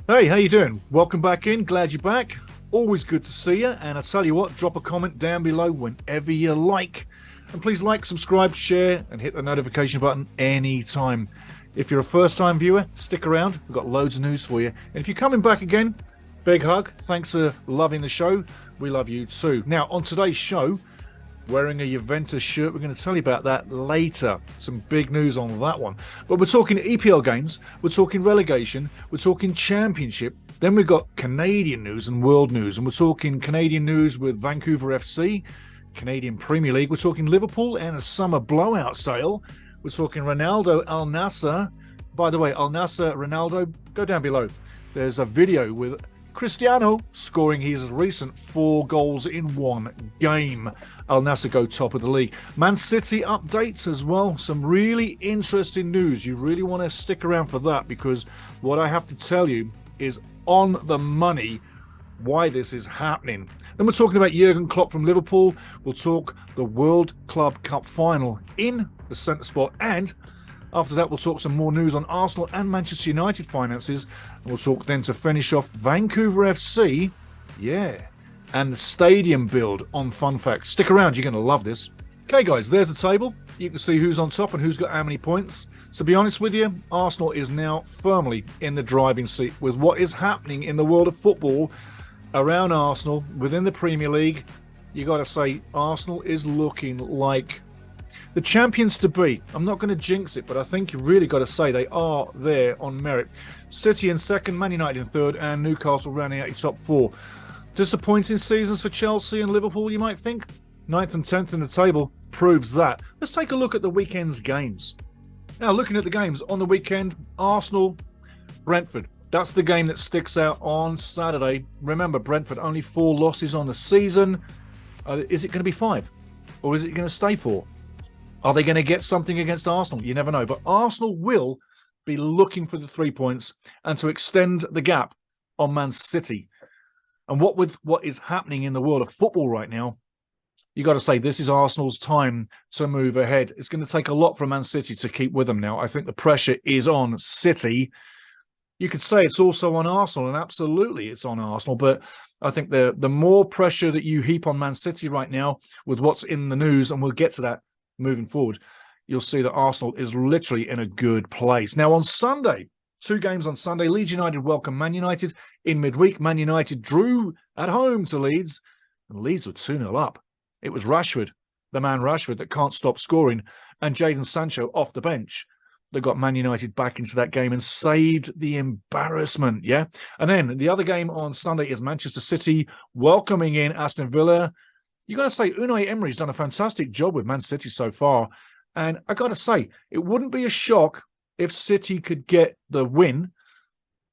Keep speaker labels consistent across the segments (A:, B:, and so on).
A: Hey, how you doing? Welcome back in. Glad you're back. Always good to see you. And I tell you what, drop a comment down below whenever you like. And please like, subscribe, share, and hit the notification button anytime. If you're a first-time viewer, stick around. We've got loads of news for you. And if you're coming back again, big hug. Thanks for loving the show. We love you too. Now, on today's show, wearing a Juventus shirt. We're going to tell you about that later. Some big news on that one. But we're talking EPL games, we're talking relegation, we're talking championship. Then we've got Canadian news and world news. And we're talking Canadian news with Vancouver FC, Canadian Premier League. We're talking Liverpool and a summer blowout sale. We're talking Ronaldo, Al Nassr. By the way, Al Nassr, Ronaldo, go down below. There's a video with CRISTIANO scoring his recent 4 goals in one game. Al Nassr go top of the league. Man City updates as well. Some really interesting news. You really want to stick around for that, because what I have to tell you is on the money why this is happening. Then we're talking about Jurgen Klopp from Liverpool. We'll talk the World Club Cup final in the centre spot, and after that, we'll talk some more news on Arsenal and Manchester United finances. And we'll talk then to finish off Vancouver FC, and the stadium build on Fun Facts. Stick around, you're going to love this. Okay, guys, there's the table. You can see who's on top and who's got how many points. So, to be honest with you, Arsenal is now firmly in the driving seat with what is happening in the world of football around Arsenal within the Premier League. You got to say, Arsenal is looking like the champions to be. I'm not going to jinx it, but I think you really got to say they are there on merit. City in second, Man United in third, and Newcastle rounding out your top 4. Disappointing seasons for Chelsea and Liverpool, you might think. 9th and 10th in the table proves that. Let's take a look at the weekend's games. Now, looking at the games on the weekend, Arsenal, Brentford. That's the game that sticks out on Saturday. Remember, Brentford only 4 losses on the season. Is it going to be 5? Or is it going to stay 4? Are they going to get something against Arsenal? You never know. But Arsenal will be looking for the 3 points and to extend the gap on Man City. And what is happening in the world of football right now, you got to say this is Arsenal's time to move ahead. It's going to take a lot from Man City to keep with them now. I think the pressure is on City. You could say it's also on Arsenal, and absolutely it's on Arsenal. But I think the more pressure that you heap on Man City right now with what's in the news, and we'll get to that moving forward, you'll see that Arsenal is literally in a good place. Now, on Sunday, 2 games on Sunday. Leeds United welcome Man United in midweek. Man United drew at home to Leeds, and Leeds were 2-0 up. It was Rashford, the man Rashford, that can't stop scoring, and Jadon Sancho off the bench that got Man United back into that game and saved the embarrassment, yeah? And then the other game on Sunday is Manchester City welcoming in Aston Villa. You got to say, Unai Emery's done a fantastic job with Man City so far. And I got to say, it wouldn't be a shock if City could get the win,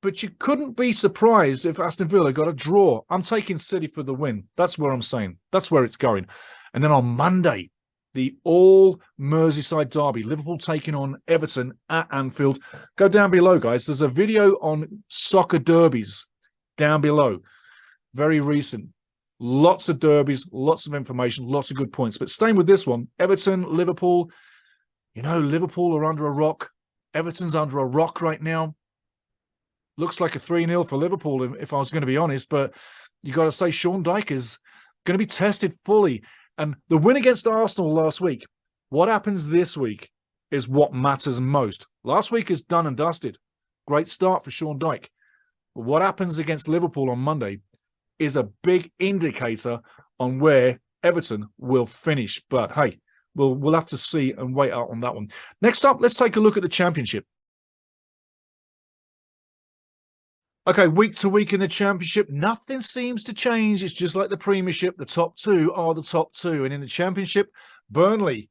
A: but you couldn't be surprised if Aston Villa got a draw. I'm taking City for the win. That's where I'm saying. That's where it's going. And then on Monday, the all-Merseyside derby, Liverpool taking on Everton at Anfield. Go down below, guys. There's a video on soccer derbies down below. Very recent. Lots of derbies, lots of information, lots of good points. But staying with this one, Everton, Liverpool. You know, Liverpool are under a rock. Everton's under a rock right now. Looks like a 3-0 for Liverpool, if I was going to be honest. But you got to say Sean Dyche is going to be tested fully. And the win against Arsenal last week, what happens this week is what matters most. Last week is done and dusted. Great start for Sean Dyche. But what happens against Liverpool on Monday is a big indicator on where Everton will finish. But hey, we'll have to see and wait out on that one. Next up, let's take a look at the Championship. Okay, week to week in the Championship, nothing seems to change. It's just like the Premiership. The top 2 are the top 2. And in the Championship, Burnley,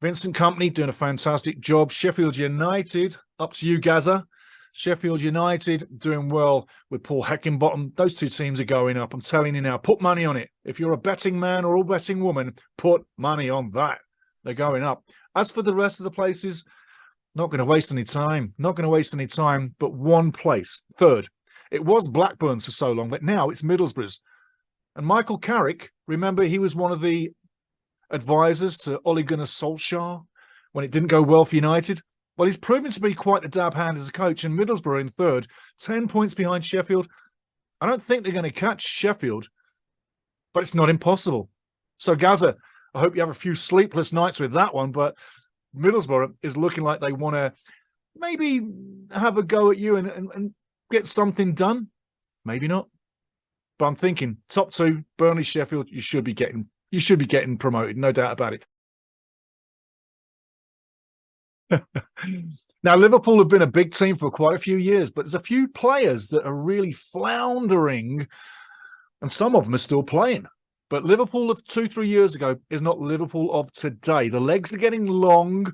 A: Vincent Kompany doing a fantastic job. Sheffield United, up to you, Gaza. Sheffield United doing well with Paul Heckingbottom. Those 2 teams are going up. I'm telling you now, put money on it. If you're a betting man or a betting woman, put money on that. They're going up. As for the rest of the places, not going to waste any time. Not going to waste any time, but one place, 3rd. It was Blackburn's for so long, but now it's Middlesbrough's. And Michael Carrick, remember, he was one of the advisors to Ole Gunnar Solskjaer when it didn't go well for United. Well, he's proven to be quite the dab hand as a coach, and Middlesbrough in third, 10 points behind Sheffield. I don't think they're going to catch Sheffield, but it's not impossible. So, Gaza, I hope you have a few sleepless nights with that one, but Middlesbrough is looking like they want to maybe have a go at you and get something done. Maybe not. But I'm thinking top two, Burnley, Sheffield, you should be getting promoted, no doubt about it. Now, Liverpool have been a big team for quite a few years, but there's a few players that are really floundering, and some of them are still playing. But Liverpool of 2-3 years ago is not Liverpool of today. The legs are getting long,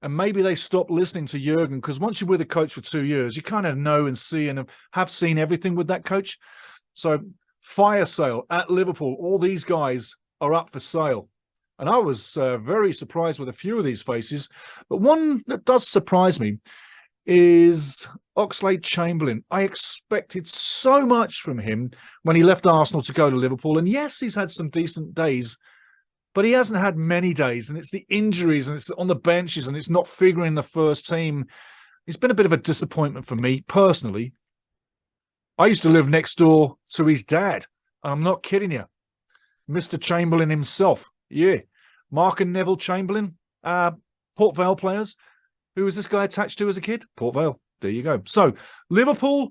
A: and maybe they stop listening to Jurgen, because once you're with a coach for 2 years, you kind of know and see and have seen everything with that coach. So, fire sale at Liverpool. All these guys are up for sale. And I was very surprised with a few of these faces. But one that does surprise me is Oxlade-Chamberlain. I expected so much from him when he left Arsenal to go to Liverpool. And yes, he's had some decent days, but he hasn't had many days. And it's the injuries, and it's on the benches, and it's not figuring the first team. It's been a bit of a disappointment for me, personally. I used to live next door to his dad. I'm not kidding you. Mr. Chamberlain himself. Yeah. Mark and Neville Chamberlain, Port Vale players. Who was this guy attached to as a kid? Port Vale. There you go. So, Liverpool,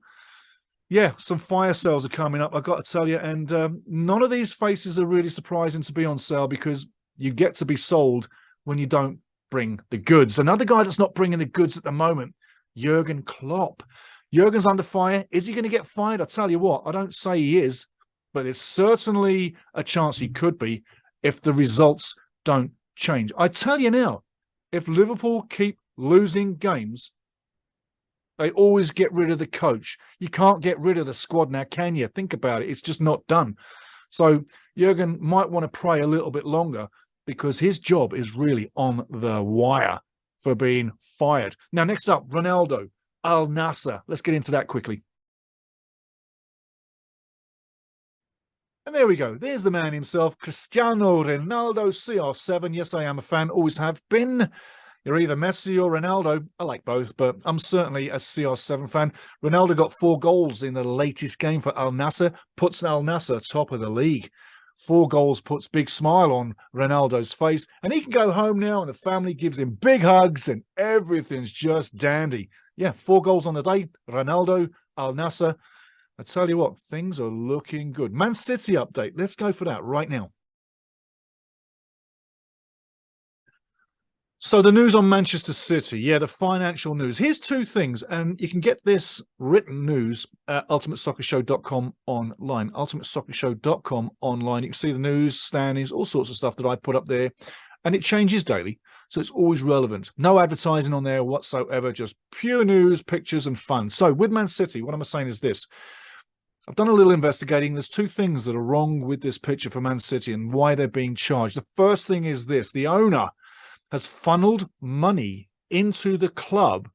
A: yeah, some fire sales are coming up, I've got to tell you. And none of these faces are really surprising to be on sale, because you get to be sold when you don't bring the goods. Another guy that's not bringing the goods at the moment, Jurgen Klopp. Jurgen's under fire. Is he going to get fired? I tell you what, I don't say he is, but there's certainly a chance he could be if the results don't change. I tell you now, if Liverpool keep losing games, they always get rid of the coach. You can't get rid of the squad now, can you? Think about it. It's just not done. So Jurgen might want to pray a little bit longer, because his job is really on the wire for being fired. Now, next up, Ronaldo, Al Nassr. Let's get into that quickly. And there we go. There's the man himself, Cristiano Ronaldo, CR7. Yes, I am a fan. Always have been. You're either Messi or Ronaldo. I like both, but I'm certainly a CR7 fan. Ronaldo got 4 goals in the latest game for Al Nassr. Puts Al Nassr top of the league. 4 goals puts big smile on Ronaldo's face. And he can go home now, and the family gives him big hugs, and everything's just dandy. Yeah, 4 goals on the day. Ronaldo, Al Nassr. I tell you what, things are looking good. Man City update. Let's go for that right now. So the news on Manchester City. Yeah, the financial news. Here's 2 things, and you can get this written news at ultimatesoccershow.com online. ultimatesoccershow.com online. You can see the news, standings, all sorts of stuff that I put up there, and it changes daily, so it's always relevant. No advertising on there whatsoever, just pure news, pictures, and fun. So with Man City, what I'm saying is this. I've done a little investigating. There's 2 things that are wrong with this picture for Man City and why they're being charged. The first thing is this. The owner has funneled money into the club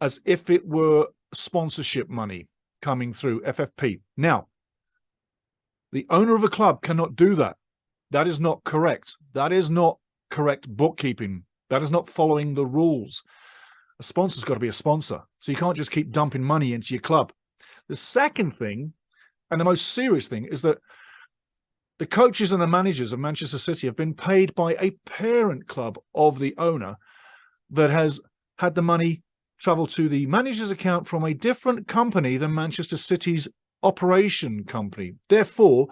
A: as if it were sponsorship money coming through FFP. Now, the owner of a club cannot do that. That is not correct. That is not correct bookkeeping. That is not following the rules. A sponsor's got to be a sponsor. So you can't just keep dumping money into your club. The second thing, and the most serious thing, is that the coaches and the managers of Manchester City have been paid by a parent club of the owner that has had the money travel to the manager's account from a different company than Manchester City's operation company. Therefore,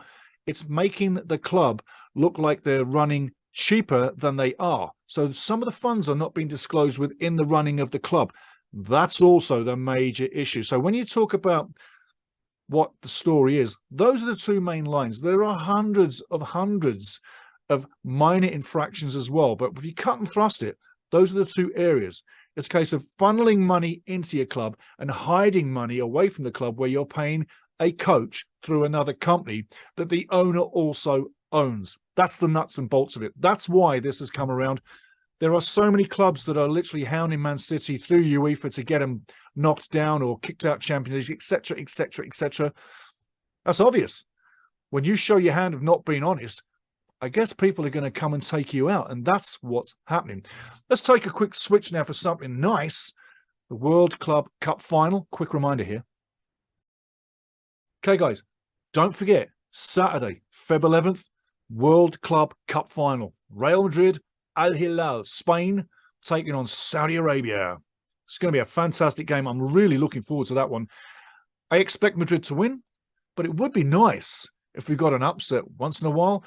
A: it's making the club look like they're running cheaper than they are. So some of the funds are not being disclosed within the running of the club. That's also the major issue. So when you talk about what the story is, those are the 2 main lines. There are hundreds of minor infractions as well. But if you cut and thrust it, those are the 2 areas. It's a case of funneling money into your club and hiding money away from the club, where you're paying a coach through another company that the owner also owns. That's the nuts and bolts of it. That's why this has come around. There are so many clubs that are literally hounding Man City through UEFA to get them knocked down or kicked out Champions League, etc., etc., etc. That's obvious. When you show your hand of not being honest, I guess people are going to come and take you out, and that's what's happening. Let's take a quick switch now for something nice. The World Club Cup final. Quick reminder here. Okay, guys, don't forget, Saturday, Feb 11th, World Club Cup final. Real Madrid, Al Hilal, Spain, taking on Saudi Arabia. It's going to be a fantastic game. I'm really looking forward to that one. I expect Madrid to win, but it would be nice if we got an upset once in a while.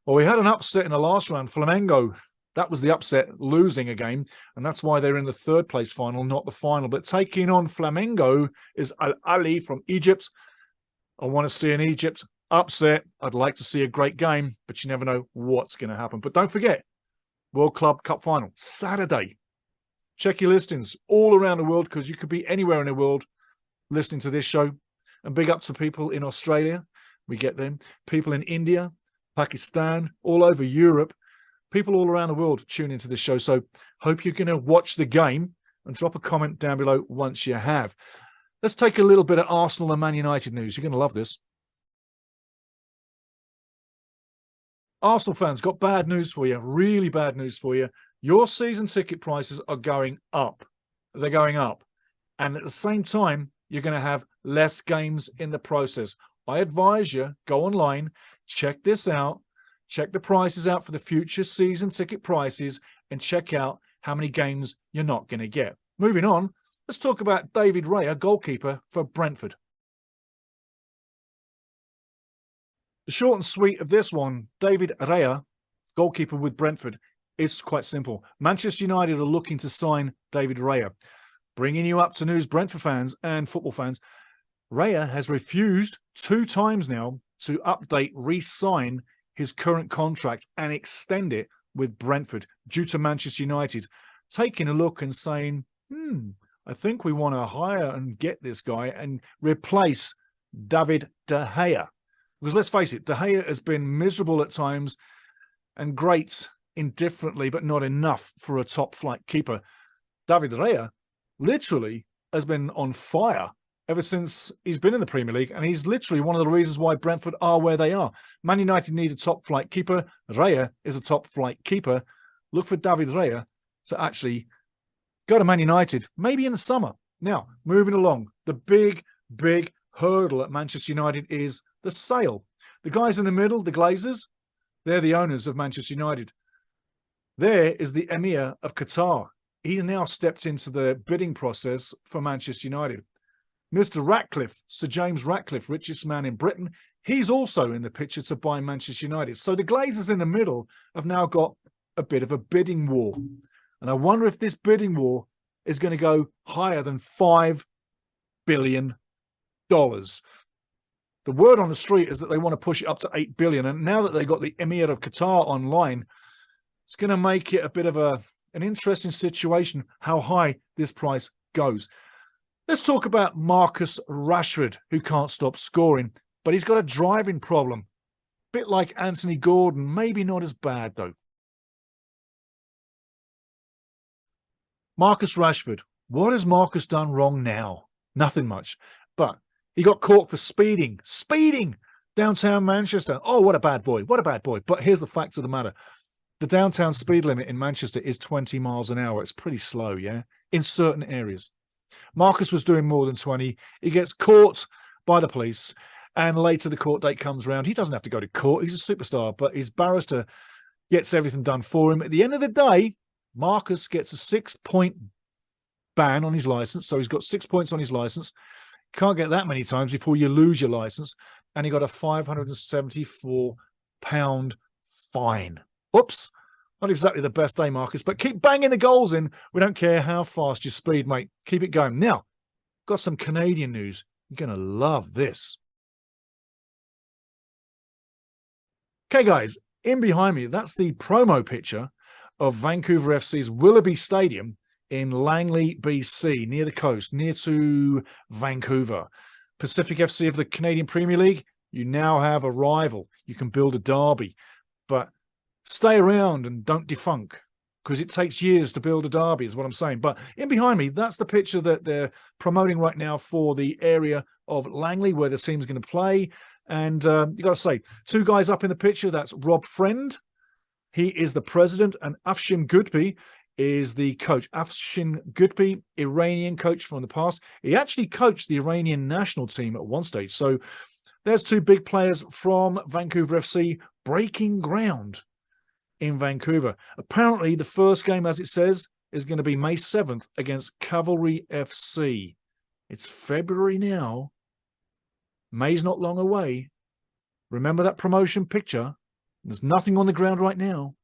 A: Well, we had an upset in the last round. Flamengo, that was the upset, losing a game, and that's why they're in the third place final, not the final. But taking on Flamengo is Al Ahly from Egypt. I want to see an Egypt upset. I'd like to see a great game, but you never know what's going to happen. But don't forget, World Club Cup final, Saturday. Check your listings all around the world, because you could be anywhere in the world listening to this show. And big up to people in Australia. We get them. People in India, Pakistan, all over Europe. People all around the world tune into this show. So hope you're going to watch the game and drop a comment down below once you have. Let's take a little bit of Arsenal and Man United news. You're going to love this. Arsenal fans, got bad news for you. Really bad news for you. Your season ticket prices are going up. They're going up. And at the same time, you're going to have less games in the process. I advise you, go online, check this out, check the prices out for the future season ticket prices, and check out how many games you're not going to get. Moving on, let's talk about David Raya, goalkeeper for Brentford. The short and sweet of this one, David Raya, goalkeeper with Brentford, is quite simple. Manchester United are looking to sign David Raya. Bringing you up to news, Brentford fans and football fans, Raya has refused 2 times now to update, re-sign his current contract and extend it with Brentford due to Manchester United taking a look and saying, I think we want to hire and get this guy and replace David De Gea. Because let's face it, De Gea has been miserable at times and great indifferently, but not enough for a top-flight keeper. David Raya literally has been on fire ever since he's been in the Premier League, and he's literally one of the reasons why Brentford are where they are. Man United need a top-flight keeper. Raya is a top-flight keeper. Look for David Raya to actually go to Man United, maybe in the summer. Now, moving along, the big hurdle at Manchester United is the sale. The guys in the middle, the Glazers, they're the owners of Manchester United. There is the Emir of Qatar. He's now stepped into the bidding process for Manchester United. Mr. Ratcliffe, Sir James Ratcliffe, richest man in Britain, he's also in the picture to buy Manchester United. So the Glazers in the middle have now got a bit of a bidding war. And I wonder if this bidding war is going to go higher than $5 billion. The word on the street is that they want to push it up to $8 billion. And now that they've got the Emir of Qatar online, it's going to make it a bit of an interesting situation how high this price goes. Let's talk about Marcus Rashford, who can't stop scoring, but he's got a driving problem. Bit like Anthony Gordon, maybe not as bad though. Marcus Rashford. What has Marcus done wrong now? Nothing much. But he got caught for speeding downtown Manchester. Oh, what a bad boy. What a bad boy. But here's the fact of the matter. The downtown speed limit in Manchester is 20 miles an hour. It's pretty slow, yeah, in certain areas. Marcus was doing more than 20. He gets caught by the police, and later the court date comes around. He doesn't have to go to court. He's a superstar, but his barrister gets everything done for him. At the end of the day, Marcus gets a 6-point ban on his license. So he's got 6 points on his license. Can't get that many times before you lose your license. And he got a £574 fine. Oops. Not exactly the best day, Marcus, but keep banging the goals in. We don't care how fast you speed, mate. Keep it going. Now, got some Canadian news. You're going to love this. Okay, guys, in behind me, that's the promo picture of Vancouver FC's Willoughby Stadium in Langley, BC, near the coast, near to Vancouver. Pacific FC of the Canadian Premier League, you now have a rival. You can build a derby, but stay around and don't defunk, because it takes years to build a derby is what I'm saying. But in behind me, that's the picture that they're promoting right now for the area of Langley where the team's going to play. And you got to say, two guys up in the picture. That's Rob Friend. He is the president, and Afshin Gutbi is the coach. Afshin Gutbi, Iranian coach from the past. He actually coached the Iranian national team at one stage. So there's two big players from Vancouver FC breaking ground in Vancouver. Apparently, the first game, as it says, is going to be May 7th against Cavalry FC. It's February now. May's not long away. Remember that promotion picture? There's nothing on the ground right now.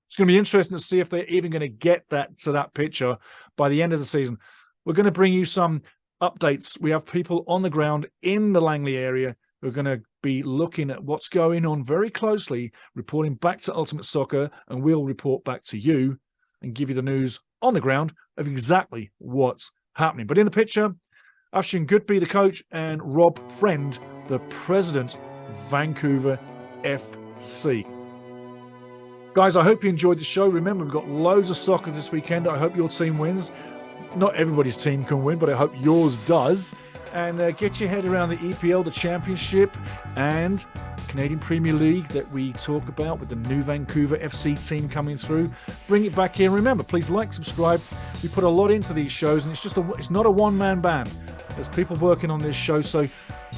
A: It's going to be interesting to see if they're even going to get that to that picture by the end of the season. We're going to bring you some updates. We have people on the ground in the Langley area who are going to be looking at what's going on very closely, reporting back to Ultimate Soccer, and we'll report back to you and give you the news on the ground of exactly what's happening. But in the picture, Afshin Gutbi, the coach, and Rob Friend, the president, Vancouver FC. Guys, I hope you enjoyed the show. Remember, we've got loads of soccer this weekend. I hope your team wins. Not everybody's team can win, but I hope yours does. And get your head around the EPL, the Championship, and Canadian Premier League that we talk about with the new Vancouver FC team coming through. Bring it back here. Remember, please like, subscribe. We put a lot into these shows, and it's not a one-man band. There's people working on this show, so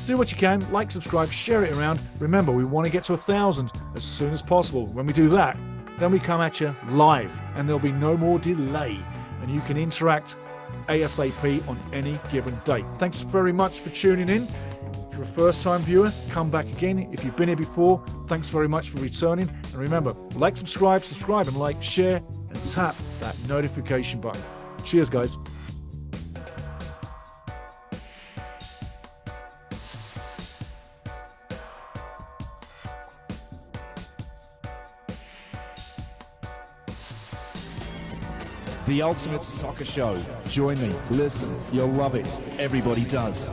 A: do what you can. Like, subscribe, share it around. Remember, we want to get to 1,000 as soon as possible. When we do that, then we come at you live, and there'll be no more delay, and you can interact ASAP on any given day. Thanks very much for tuning in. If you're a first-time viewer, come back again. If you've been here before, thanks very much for returning. And remember, like, subscribe, and like, share, and tap that notification button. Cheers, guys.
B: The Ultimate Soccer Show. Join me. Listen. You'll love it. Everybody does.